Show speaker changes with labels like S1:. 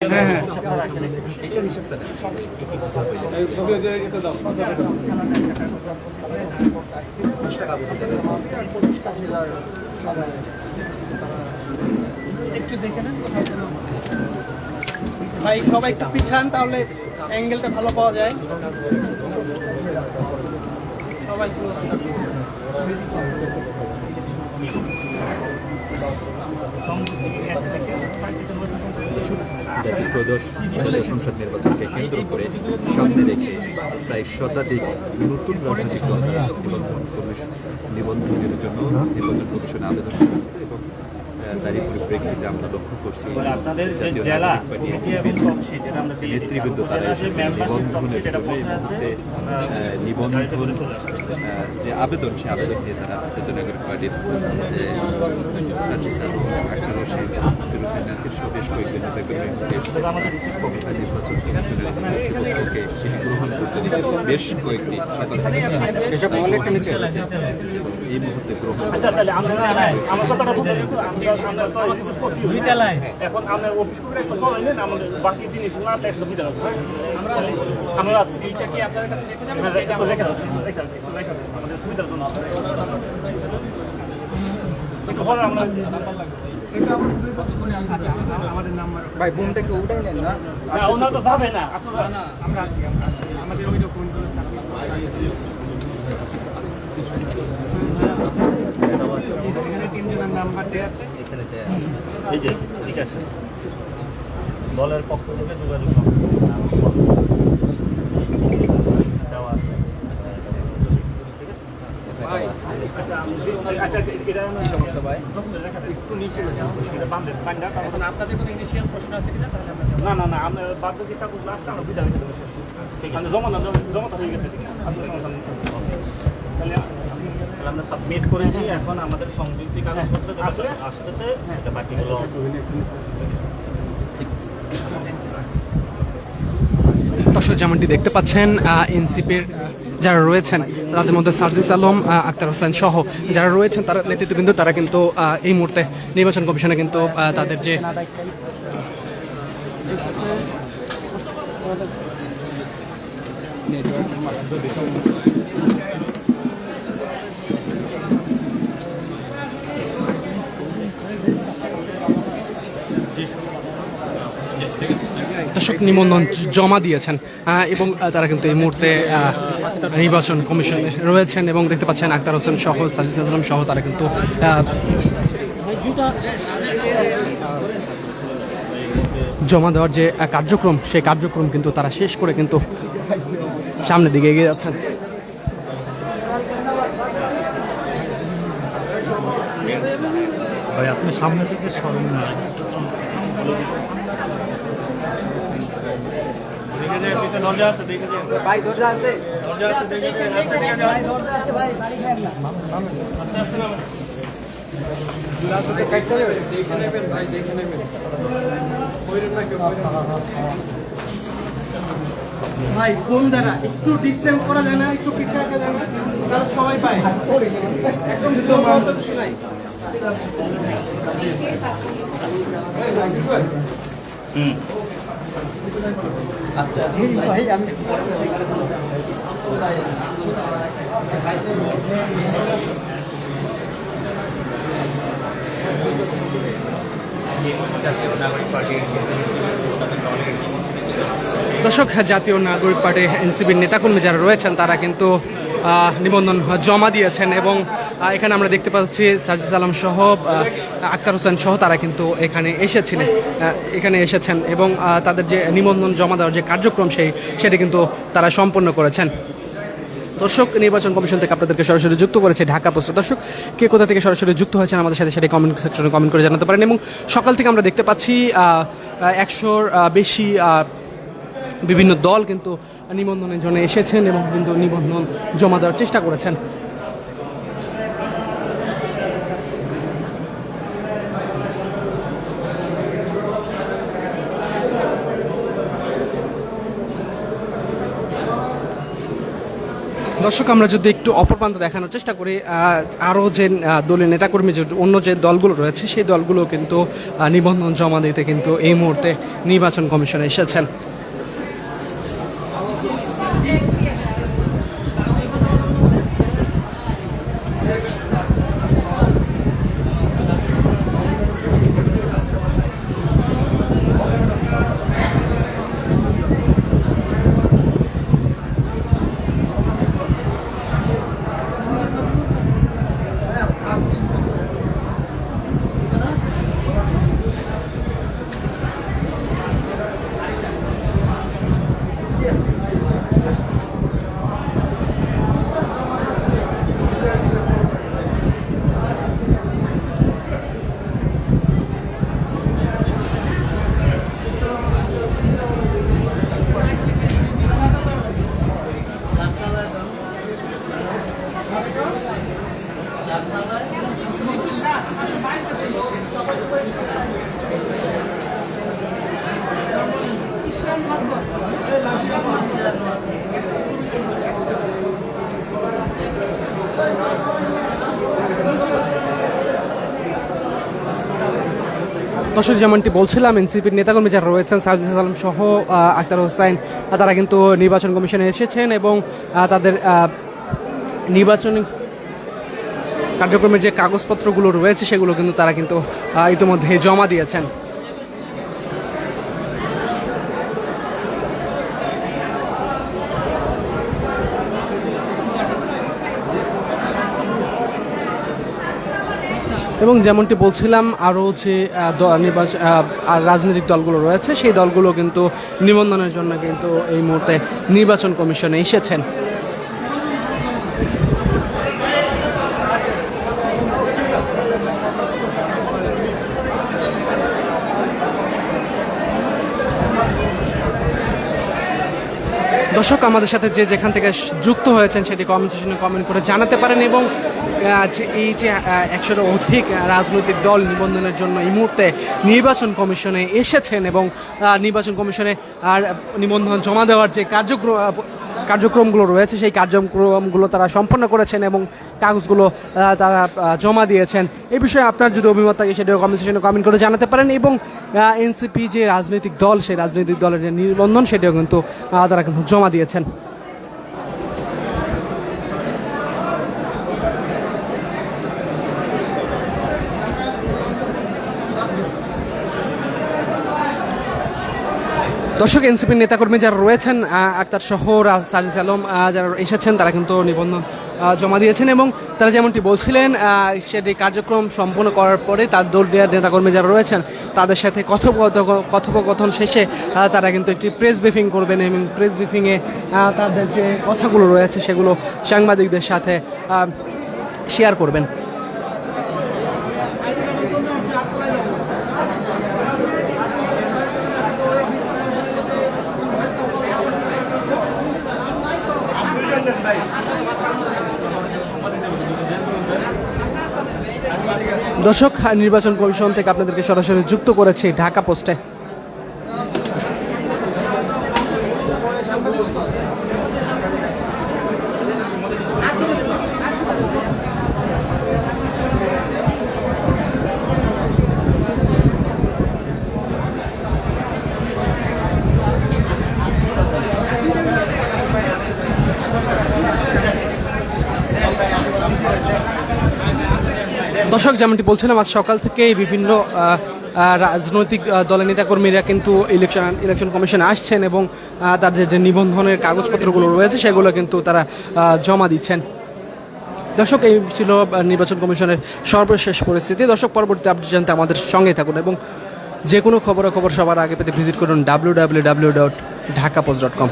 S1: হ্যাঁ হ্যাঁ
S2: একটু দেখে নেন ভাই, সবাই একটু পিছান, তাহলে অ্যাঙ্গেলটা ভালো পাওয়া যায়। সবাই
S3: জাতীয় ত্রয়োদশ সংসদ নির্বাচনকে কেন্দ্র করে সামনে রেখে প্রায় শতাধিক নতুন রাজনৈতিক দল তারা নিবন্ধনের জন্য নির্বাচন কমিশনে আবেদন করেছে এবং তারই পরিপ্রেক্ষিতে আমরা লক্ষ্য করছি নেতৃবৃন্দ তারা নিবন্ধনের জন্য এই মুহূর্তে নিবন্ধন যে আবেদন সেই আবেদন নিয়ে তারা জাতীয় নাগরিক পার্টির আক্তার হোসেন ফিরোজ সহ বেশ কয়েকজন নেতাকর্মী নির্বাচন কমিশনের কর্তৃপক্ষকে সেটি গ্রহণ করতে বেশ কয়েকটি এবং এই মুহূর্তে গ্রহণ
S4: এখন আমরা অফিস করে আমাদের বাকি জিনিস না আমরা আছি এইটা কি আপনাদের কাছে আমাদের সুবিধার জন্য আমরা
S2: ভাই বোনটাকে উঠাই নেন না,
S4: ওনারা তো যাবে না আসলে
S2: আমরা আছি আমাদের ওই ডকুমেন্টগুলো এখানে তিনজনের নাম্বার দেওয়া আছে।
S4: এই যে ঠিক আছে, দলের পক্ষ থেকে যোগাযোগ দেওয়া আছে।
S2: একটু নিচে এখন আপনাদের কোনো ইনিশিয়াল প্রশ্ন আছে কিনা?
S4: না না না, আমরা বাদ বাকি কাগজ আসছে, আমরা বুঝা রেখে দেবো। জমাটা হয়ে গেছে, ঠিক আছে। তাহলে আমরা সাবমিট করেছি, এখন আমাদের সংযুক্তি কাগজপত্র আসতেছে, বাকিগুলো
S1: দর্শক যেমনটি দেখতে পাচ্ছেন এনসিপির যারা রয়েছেন তাদের মধ্যে সার্জিস আলম, আক্তার হোসেন সহ যারা রয়েছেন তারা নেতৃত্ববৃন্দ তারা কিন্তু এই মুহূর্তে নির্বাচন কমিশনে কিন্তু তাদের যে দর্শক নিবন্ধন জমা দিয়েছেন এবং তারা কিন্তু এই মুহূর্তে নির্বাচন কমিশনে রয়েছেন এবং দেখতে পাচ্ছেন আক্তার হোসেন সহ সাজিদ আজম সহ তারা কিন্তু জমা দেওয়ার যে কার্যক্রম সেই কার্যক্রম কিন্তু তারা শেষ করে কিন্তু সামনের দিকে এগিয়ে যাচ্ছেন।
S4: ভাই আপনি সামনে থেকে সরেন না, দরজা আছে, দেখে
S2: ভাই দরজা আছে,
S4: দরজা আছে, দেখে
S2: ভাই দরজা আছে, ভাই বাড়ি খান রাস্তাতে কাটতে হবে, দেখে নেবেন ভাই, দেখে নেবেন ভাই। কোন দ্বারা একটু ডিস্টেন্স করা যায় না, একটু পিছিয়ে রাখা যায় না, তাহলে সবাই পায় একদম শোনাই। আস্তে আস্তে ভাই, আমি
S1: দর্শক জাতীয় নাগরিক পার্টি এনসিপির নেতাকর্মী যারা রয়েছেন তারা কিন্তু নিবন্ধন জমা দিয়েছেন এবং এখানে আমরা দেখতে পাচ্ছি সাজিদ আলম সহ আক্তার হোসেন সহ তারা কিন্তু এখানে এসেছেন এবং তাদের যে নিবন্ধন জমা দেওয়ার যে কার্যক্রম সেটি কিন্তু তারা সম্পন্ন করেছেন। দর্শক নির্বাচন কমিশন থেকে আপনাদেরকে সরাসরি যুক্ত করেছে ঢাকা পোস্ট। দর্শক কে কোথা থেকে সরাসরি যুক্ত হয়েছেন আমাদের সাথে সেটা কমেন্ট সেকশনে কমেন্ট করে জানাতে পারেন এবং সকাল থেকে আমরা দেখতে পাচ্ছি 100-র বেশি বিভিন্ন দল কিন্তু নিবন্ধনের জন্য এসেছেন এবং কিন্তু নিবন্ধন জমা দেওয়ার চেষ্টা করেছেন। দর্শক আমরা যদি একটু অপর প্রান্ত দেখানোর চেষ্টা করি, আরও যে দলীয় নেতাকর্মী যে অন্য যে দলগুলো রয়েছে সেই দলগুলো কিন্তু নিবন্ধন জমা দিতে কিন্তু এই মুহূর্তে নির্বাচন কমিশনে এসেছেন। দর্শক যেমনটি বলছিলাম, এনসিপির নেতাকর্মী যারা রয়েছেন সাজিদ আলম সহ আখতার হোসেন তারা কিন্তু নির্বাচন কমিশনে এসেছেন এবং তাদের নির্বাচনী কার্যক্রমের যে কাগজপত্রগুলো রয়েছে সেগুলো কিন্তু তারা কিন্তু ইতিমধ্যে জমা দিয়েছেন। এবং যেমনটি বলছিলাম, আরও যে রাজনৈতিক দলগুলো রয়েছে সেই দলগুলো কিন্তু নিবন্ধনের জন্য কিন্তু এই মুহূর্তে নির্বাচন কমিশনে এসেছেন। দর্শক আমাদের সাথে যে যেখান থেকে যুক্ত হয়েছেন সেটি কমেন্ট সেকশনে কমেন্ট করে জানাতে পারেন এবং এই যে 100-এর অধিক রাজনৈতিক দল নিবন্ধনের জন্য এই মুহূর্তে নির্বাচন কমিশনে এসেছেন এবং নির্বাচন কমিশনে নিবন্ধন জমা দেওয়ার যে কার্যক্রমগুলো রয়েছে সেই কার্যক্রমগুলো তারা সম্পন্ন করেছেন এবং কাগজগুলো তারা জমা দিয়েছেন। এই বিষয়ে আপনার যদি অভিমত থাকে সেটাও কমেন্ট সেকশনে কমেন্ট করে জানাতে পারেন এবং এনসিপি যে রাজনৈতিক দল সেই রাজনৈতিক দলের যে নিবন্ধন সেটাও কিন্তু তারা কিন্তু জমা দিয়েছেন। দর্শক এনসিপির নেতাকর্মী যারা রয়েছেন আক্তার সহ সাজিদ আলম যারা এসেছেন তারা কিন্তু নিবন্ধন জমা দিয়েছেন এবং তারা যেমনটি বলছিলেন সেটি কার্যক্রম সম্পন্ন করার পরে তার দল দেওয়ার নেতাকর্মী যারা রয়েছেন তাদের সাথে কথোপকথন শেষে তারা কিন্তু একটি প্রেস ব্রিফিং করবেন এবং প্রেস ব্রিফিংয়ে তাদের যে কথাগুলো রয়েছে সেগুলো সাংবাদিকদের সাথে শেয়ার করবেন। দর্শক নির্বাচন কমিশন থেকে আপনাদেরকে সরাসরি যুক্ত করেছি ঢাকা পোস্টে। দর্শক যেমনটি বলছিলাম, আজ সকাল থেকে বিভিন্ন রাজনৈতিক দলের নেতাকর্মীরা কিন্তু ইলেকশন কমিশনে আসছেন এবং তাদের যে নিবন্ধনের কাগজপত্রগুলো রয়েছে সেগুলো কিন্তু তারা জমা দিচ্ছেন। দর্শক এই ছিল নির্বাচন কমিশনের সর্বশেষ পরিস্থিতি। দর্শক পরবর্তী আপডেট জানতে আমাদের সঙ্গেই থাকুন এবং যে কোনো খবর সবার আগে পেতে ভিজিট করুন www.dhakapost.com।